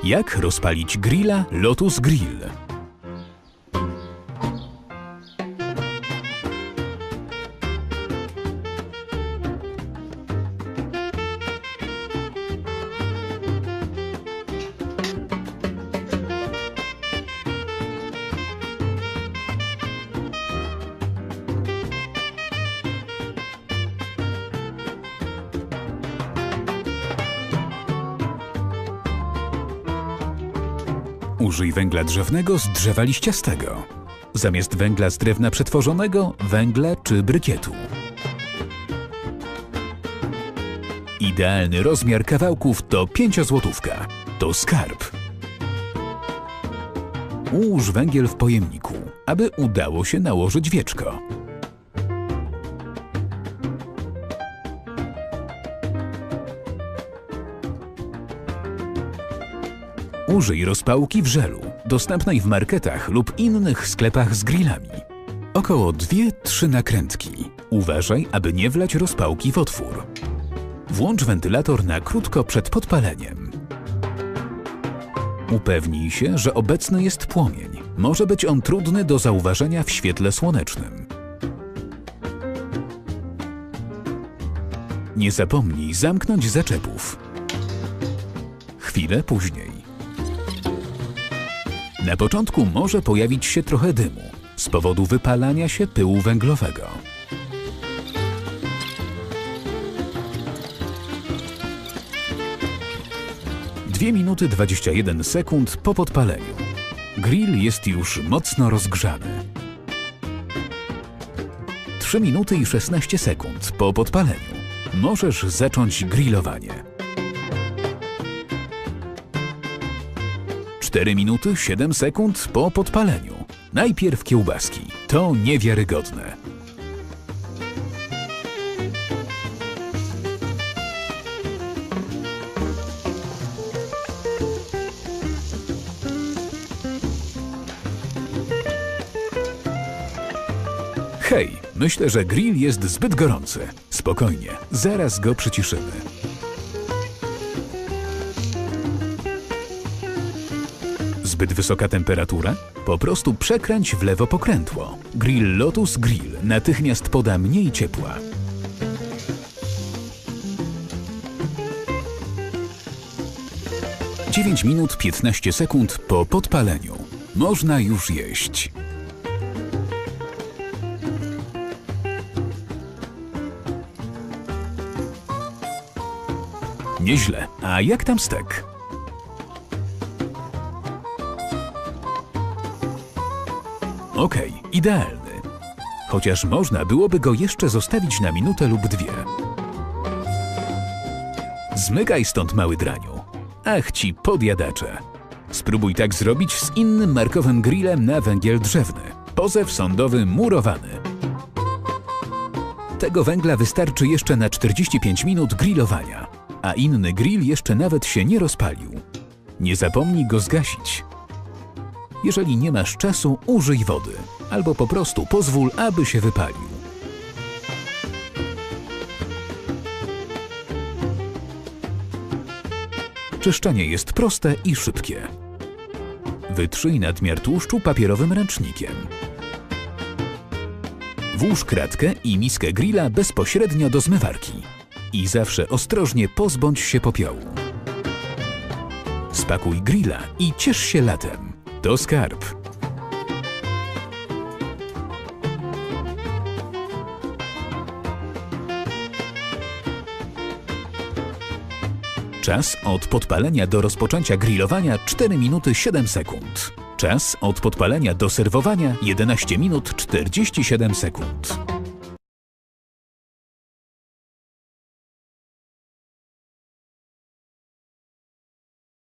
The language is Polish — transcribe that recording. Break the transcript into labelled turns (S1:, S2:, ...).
S1: Jak rozpalić grilla Lotus Grill? Użyj węgla drzewnego z drzewa liściastego. Zamiast węgla z drewna przetworzonego, węgla czy brykietu. Idealny rozmiar kawałków to 5-złotówka. To skarb. Ułóż węgiel w pojemniku, aby udało się nałożyć wieczko. Użyj rozpałki w żelu, dostępnej w marketach lub innych sklepach z grillami. Około 2-3 nakrętki. Uważaj, aby nie wlać rozpałki w otwór. Włącz wentylator na krótko przed podpaleniem. Upewnij się, że obecny jest płomień. Może być on trudny do zauważenia w świetle słonecznym. Nie zapomnij zamknąć zaczepów. Chwilę później. Na początku może pojawić się trochę dymu z powodu wypalania się pyłu węglowego. Dwie minuty 21 sekund po podpaleniu. Grill jest już mocno rozgrzany. 3 minuty i 16 sekund po podpaleniu. Możesz zacząć grillowanie. 4 minuty 7 sekund po podpaleniu. Najpierw kiełbaski. To niewiarygodne. Hej, myślę, że grill jest zbyt gorący. Spokojnie, zaraz go przyciszymy. Zbyt wysoka temperatura? Po prostu przekręć w lewo pokrętło. Grill Lotus Grill natychmiast poda mniej ciepła. Dziewięć minut 15 sekund po podpaleniu. Można już jeść. Nieźle. A jak tam stek? Okej, idealny. Chociaż można byłoby go jeszcze zostawić na minutę lub 2. Zmykaj stąd, mały draniu. Ach ci podjadacze. Spróbuj tak zrobić z innym markowym grillem na węgiel drzewny. Pozew sądowy murowany. Tego węgla wystarczy jeszcze na 45 minut grillowania, a inny grill jeszcze nawet się nie rozpalił. Nie zapomnij go zgasić. Jeżeli nie masz czasu, użyj wody, albo po prostu pozwól, aby się wypalił. Czyszczenie jest proste i szybkie. Wytrzyj nadmiar tłuszczu papierowym ręcznikiem. Włóż kratkę i miskę grilla bezpośrednio do zmywarki. I zawsze ostrożnie pozbądź się popiołu. Spakuj grilla i ciesz się latem. To skarb. Czas od podpalenia do rozpoczęcia grillowania 4 minuty 7 sekund. Czas od podpalenia do serwowania 11 minut 47 sekund.